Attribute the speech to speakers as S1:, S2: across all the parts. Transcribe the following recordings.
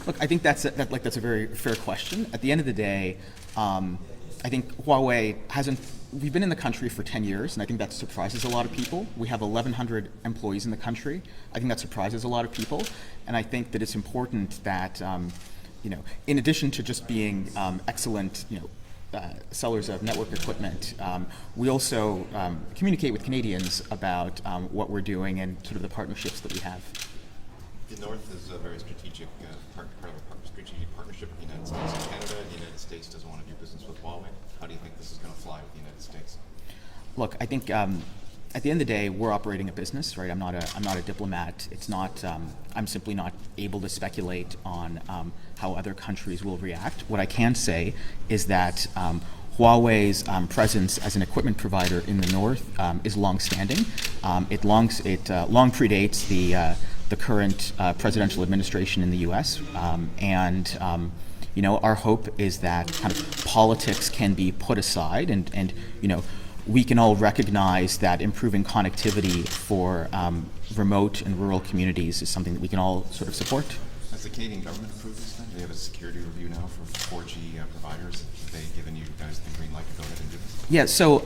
S1: Look, I think that's a very fair question. At the end of the day, I think Huawei hasn't. We've been in the country for 10 years, and I think that surprises a lot of people. We have 1,100 employees in the country. I think that surprises a lot of people, and I think that it's important that, in addition to just being excellent, sellers of network equipment, we also communicate with Canadians about what we're doing and sort of the partnerships that we have.
S2: The North is a very strategic part of a strategic partnership with the United States and Canada. The United States doesn't want to do business with Huawei. How do you think this is going to fly with the United States?
S1: Look, I think at the end of the day, we're operating a business, right? I'm not a diplomat. It's not. I'm simply not able to speculate on how other countries will react. What I can say is that Huawei's presence as an equipment provider in the North is long-standing. It long predates the current presidential administration in the U.S. Our hope is that kind of politics can be put aside, and we can all recognize that improving connectivity for remote and rural communities is something that we can all sort of support.
S2: Has the Canadian government approved this then? Do they have a security review now for 4G providers? Have they given you guys the green light to go ahead and do this?
S1: Yeah, so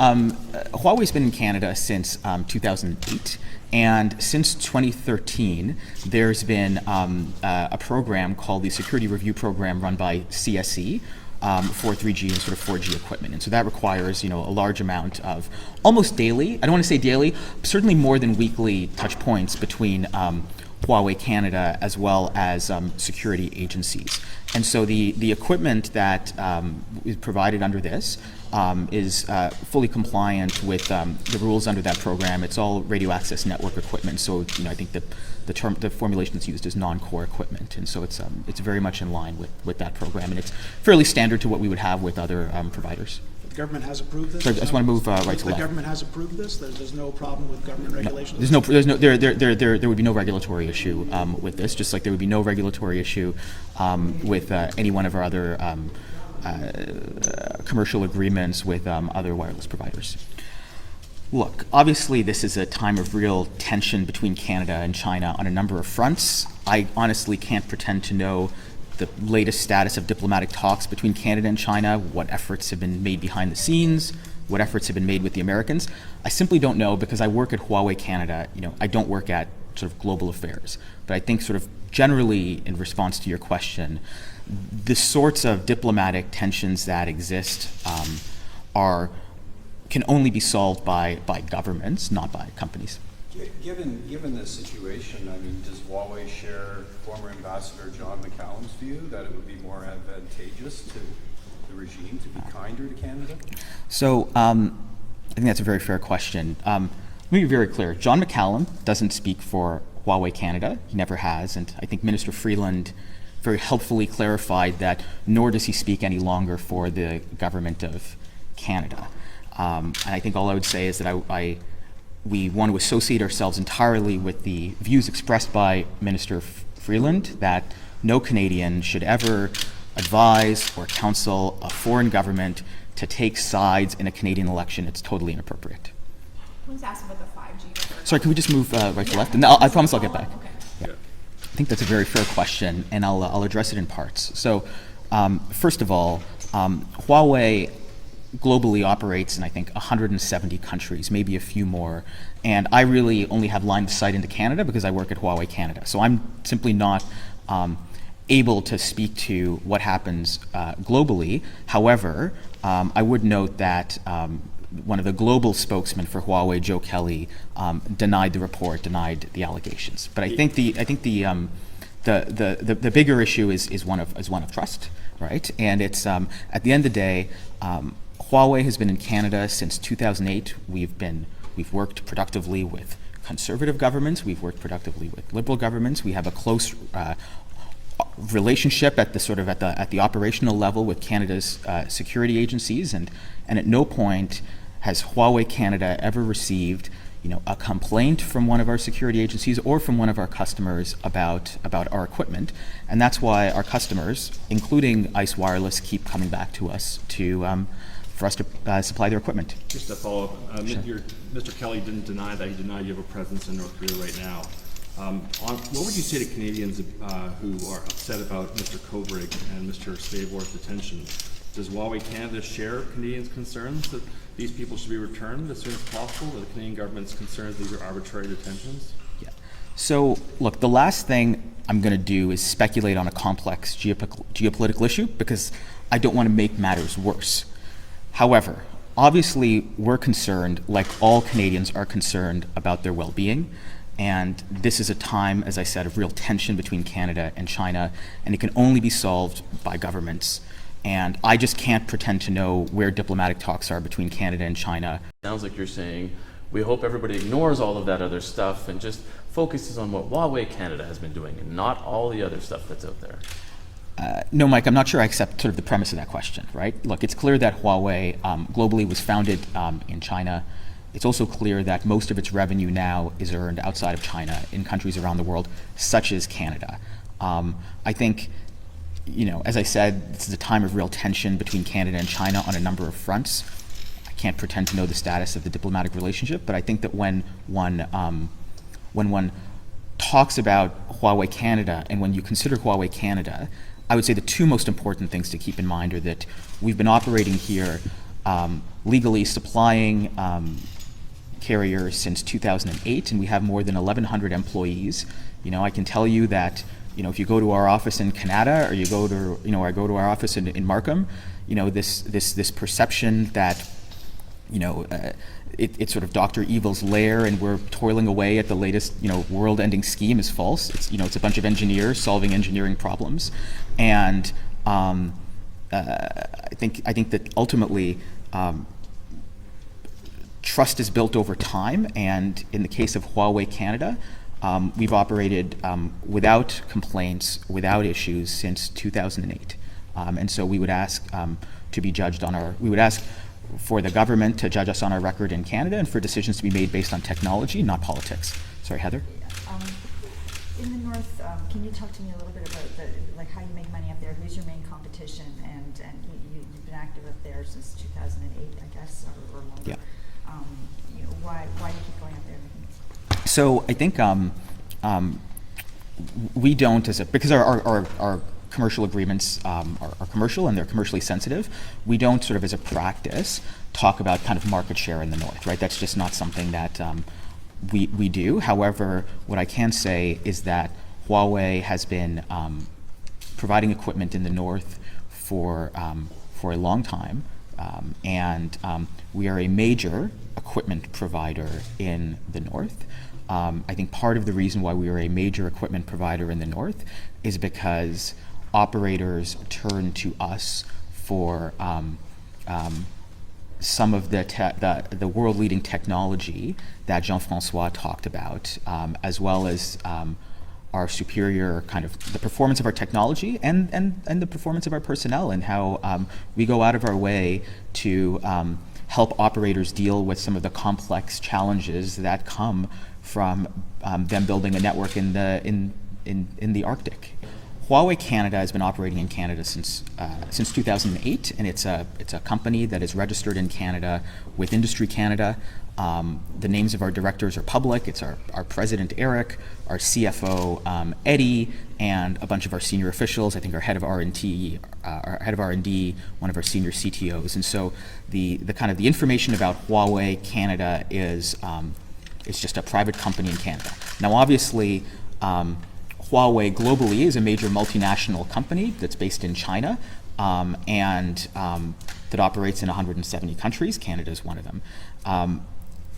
S1: Huawei's been in Canada since 2008, and since 2013, there's been a program called the Security Review Program run by CSE for 3G and sort of 4G equipment. And so that requires, a large amount of almost daily, I don't want to say daily, certainly more than weekly touch points between Huawei Canada as well as security agencies. And so the equipment that is provided under this is fully compliant with the rules under that program. It's all radio access network equipment. So I think the formulation that's used is non-core equipment, and so it's very much in line with that program, and it's fairly standard to what we would have with other providers.
S3: The government has approved this?
S1: Sorry, I just want to move right to left.
S3: The government has approved this? There's no problem with government regulation?
S1: There would be no regulatory issue with this, just like there would be no regulatory issue with any one of our other commercial agreements with other wireless providers. Look, obviously this is a time of real tension between Canada and China on a number of fronts. I honestly can't pretend to know the latest status of diplomatic talks between Canada and China, what efforts have been made behind the scenes, what efforts have been made with the Americans. I simply don't know because I work at Huawei Canada. I don't work at sort of global affairs. But I think sort of generally in response to your question, the sorts of diplomatic tensions that exist can only be solved by governments, not by companies.
S4: Given this situation, does Huawei share former Ambassador John McCallum's view that it would be more advantageous to the regime to be kinder to Canada?
S1: So I think that's a very fair question. Let me be very clear. John McCallum doesn't speak for Huawei Canada. He never has, and I think Minister Freeland very helpfully clarified that nor does he speak any longer for the government of Canada. And I think all I would say is that we want to associate ourselves entirely with the views expressed by Minister Freeland that no Canadian should ever advise or counsel a foreign government to take sides in a Canadian election. It's totally inappropriate.
S5: Who's asked about the 5G?
S1: Sorry, can we just move right to left? And I promise I'll get back.
S5: Okay.
S1: Yeah. I think that's a very fair question, and I'll address it in parts. So first of all, Huawei globally operates in, I think, 170 countries, maybe a few more. And I really only have line of sight into Canada because I work at Huawei Canada. So I'm simply not able to speak to what happens globally. However, I would note that one of the global spokesmen for Huawei, Joe Kelly, denied the report, denied the allegations. But I think the bigger issue is one of trust, right? And it's at the end of the day, Huawei has been in Canada since 2008. We've worked productively with conservative governments. We've worked productively with liberal governments. We have a close relationship at the operational level with Canada's security agencies, and at no point has Huawei Canada ever received a complaint from one of our security agencies or from one of our customers about our equipment. And that's why our customers, including ICE Wireless, keep coming back to us for us to supply their equipment.
S6: Just a follow-up.
S1: Sure.
S6: Mr. Kelly didn't deny that he denied you have a presence in North Korea right now. What would you say to Canadians who are upset about Mr. Kovrig and Mr. Stavor's detention? Does Huawei Canada share Canadians' concerns that these people should be returned as soon as possible? Are the Canadian government's concerns these are arbitrary detentions?
S1: Yeah. So, look, the last thing I'm going to do is speculate on a complex geopolitical issue because I don't want to make matters worse. However, obviously, we're concerned, like all Canadians are concerned, about their well-being. And this is a time, as I said, of real tension between Canada and China, and it can only be solved by governments. And I just can't pretend to know where diplomatic talks are between Canada and China.
S7: Sounds like you're saying, we hope everybody ignores all of that other stuff and just focuses on what Huawei Canada has been doing and not all the other stuff that's out there.
S1: No, Mike, I'm not sure I accept sort of the premise of that question, right? Look, it's clear that Huawei globally was founded in China. It's also clear that most of its revenue now is earned outside of China in countries around the world, such as Canada. I think, as I said, this is a time of real tension between Canada and China on a number of fronts. I can't pretend to know the status of the diplomatic relationship, but I think that when one talks about Huawei Canada and when you consider Huawei Canada, I would say the two most important things to keep in mind are that we've been operating here legally supplying carriers since 2008, and we have more than 1,100 employees. I can tell you that if you go to our office in Canada or you go to I go to our office in Markham, this perception that it's sort of Dr. Evil's lair and we're toiling away at the latest world-ending scheme is false. It's a bunch of engineers solving engineering problems, and I think that ultimately trust is built over time, and in the case of Huawei Canada, we've operated without complaints, without issues since 2008, and so we would ask to be judged on we would ask for the government to judge us on our record in Canada and for decisions to be made based on technology, not politics. Sorry, Heather?
S8: In the North, can you talk to me a little bit about how you make money up there? Who's your main competition? And you've been active up there since 2008, I guess, or longer.
S1: Yeah.
S8: Why do you keep going up there?
S1: So I think we don't, because our commercial agreements are commercial and they're commercially sensitive, we don't sort of as a practice talk about kind of market share in the North, right? That's just not something that we do. However, what I can say is that Huawei has been providing equipment in the North for a long time, and we are a major equipment provider in the North. I think part of the reason why we are a major equipment provider in the North is because operators turn to us for some of the world-leading technology that Jean-François talked about, as well as our superior kind of the performance of our technology and the performance of our personnel, and how we go out of our way to help operators deal with some of the complex challenges that come from them building a network in the Arctic. Huawei Canada has been operating in Canada since 2008, and it's a company that is registered in Canada with Industry Canada. The names of our directors are public. It's our president Eric, our CFO Eddie, and a bunch of our senior officials. I think our head of R&D, one of our senior CTOs. And so the kind of the information about Huawei Canada is it's just a private company in Canada. Now, obviously, Huawei globally is a major multinational company that's based in China and that operates in 170 countries. Canada is one of them.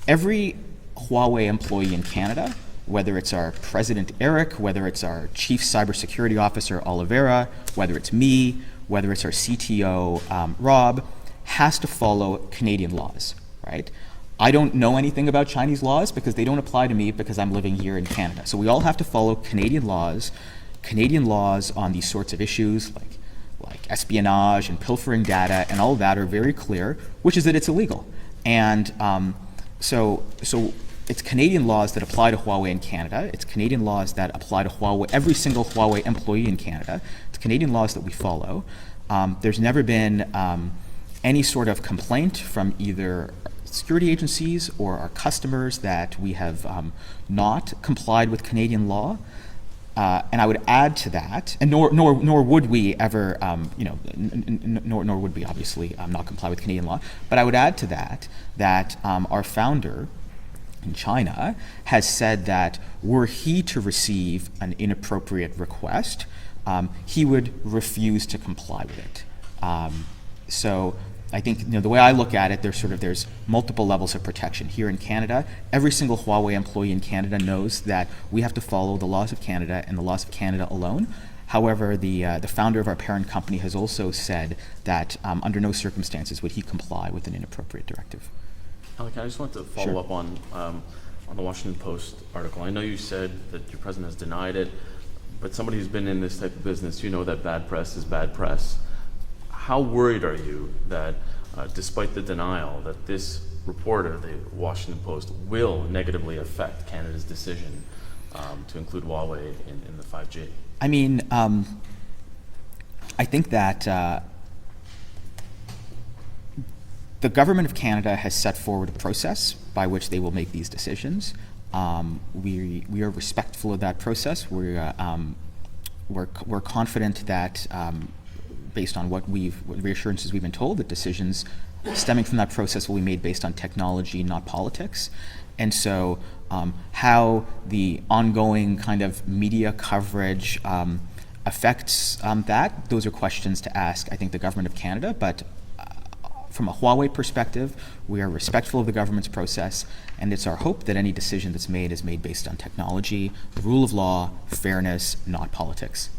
S1: Every Huawei employee in Canada, whether it's our president Eric, whether it's our chief cybersecurity officer Oliveira, whether it's me, whether it's our CTO Rob, has to follow Canadian laws, right? I don't know anything about Chinese laws because they don't apply to me because I'm living here in Canada. So we all have to follow Canadian laws on these sorts of issues like espionage and pilfering data, and all of that are very clear, which is that it's illegal. And so it's Canadian laws that apply to Huawei in Canada. It's Canadian laws that apply to Huawei, every single Huawei employee in Canada. It's Canadian laws that we follow. There's never been any sort of complaint from either security agencies or our customers that we have not complied with Canadian law. And I would add to that, and nor would we ever, nor would we obviously not comply with Canadian law. But I would add to that our founder in China has said that were he to receive an inappropriate request, he would refuse to comply with it. So I think the way I look at it, there's multiple levels of protection. Here in Canada, every single Huawei employee in Canada knows that we have to follow the laws of Canada and the laws of Canada alone. However, the founder of our parent company has also said that under no circumstances would he comply with an inappropriate directive.
S7: Alykhan, I just want to follow up on the Washington Post article. I know you said that your president has denied it, but somebody who's been in this type of business, you know that bad press is bad press. How worried are you that, despite the denial, that this reporter, the Washington Post, will negatively affect Canada's decision to include Huawei in the 5G?
S1: I mean, I think that the government of Canada has set forward a process by which they will make these decisions. We are respectful of that process. We're confident that, based on what reassurances we've been told, that decisions stemming from that process will be made based on technology, not politics. And so, how the ongoing kind of media coverage affects that, those are questions to ask, I think, the government of Canada. But from a Huawei perspective, we are respectful of the government's process, and it's our hope that any decision that's made is made based on technology, the rule of law, fairness, not politics.